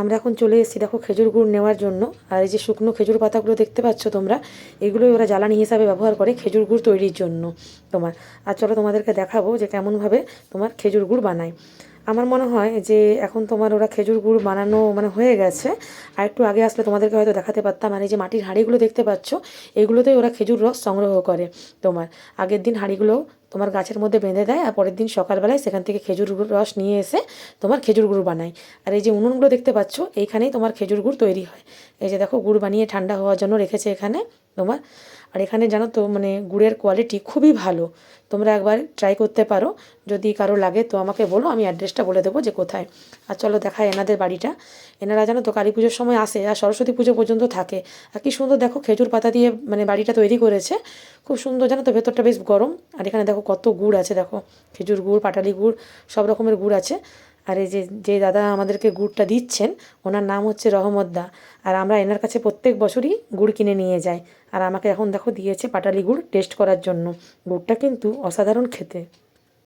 আমরা এখন চলে এসেছি দেখো খেজুর গুড় নেওয়ার জন্য। আর এই যে শুকনো খেজুর পাতাগুলো দেখতে পাচ্ছ তোমরা, এগুলোই ওরা জ্বালানি হিসাবে ব্যবহার করে খেজুর গুড় তৈরির জন্য তোমার। আর চলো তোমাদেরকে দেখাবো যে কেমনভাবে তোমার খেজুর গুড় বানায়। আমার মনে হয় যে এখন তোমার ওরা খেজুর গুড় বানানো মানে হয়ে গেছে। আর একটু আগে আসলে তোমাদেরকে হয়তো দেখাতে পারতাম। আর এই যে মাটির হাঁড়িগুলো দেখতে পাচ্ছ, এগুলোতেই ওরা খেজুর রস সংগ্রহ করে তোমার। আগের দিন হাঁড়িগুলো তোমার গাছের মধ্যে বেঁধে দেয়, আর পরের দিন সকালবেলায় সেখান থেকে খেজুর রস নিয়ে এসে তোমার খেজুর গুড় বানায়। আর এই যে উনুনগুলো দেখতে পাচ্ছ, এইখানেই তোমার খেজুর গুড় তৈরি হয়। এই যে দেখো গুড় বানিয়ে ঠান্ডা হওয়ার জন্য রেখেছে এখানে তোমার। আর এখানে জানো তো মানে গুড়ের কোয়ালিটি খুবই ভালো। তোমরা একবার ট্রাই করতে পারো, যদি কারো লাগে তো আমাকে বলো, আমি অ্যাড্রেসটা বলে দেবো যে কোথায়। আর চলো দেখায় এনাদের বাড়িটা। এনারা জানো তো কালী পুজোর সময় আসে আর সরস্বতী পুজো পর্যন্ত থাকে। আর কি সুন্দর দেখো খেজুর পাতা দিয়ে মানে বাড়িটা তৈরি করেছে, খুব সুন্দর জানো তো। ভেতরটা বেশ গরম। আর এখানে দেখো কত গুড় আছে, দেখো খেজুর গুড়, পাটালি গুড়, সব রকমের গুড় আছে। আর এই যে যে দাদা আমাদেরকে গুড়টা দিচ্ছেন, ওনার নাম হচ্ছে রহমত দা। আর আমরা এনার কাছে প্রত্যেক বছরই গুড় কিনে নিয়ে যাই। আর আমাকে এখন দেখো দিয়েছে পাটালি গুড় টেস্ট করার জন্য। গুড়টা কিন্তু অসাধারণ খেতে।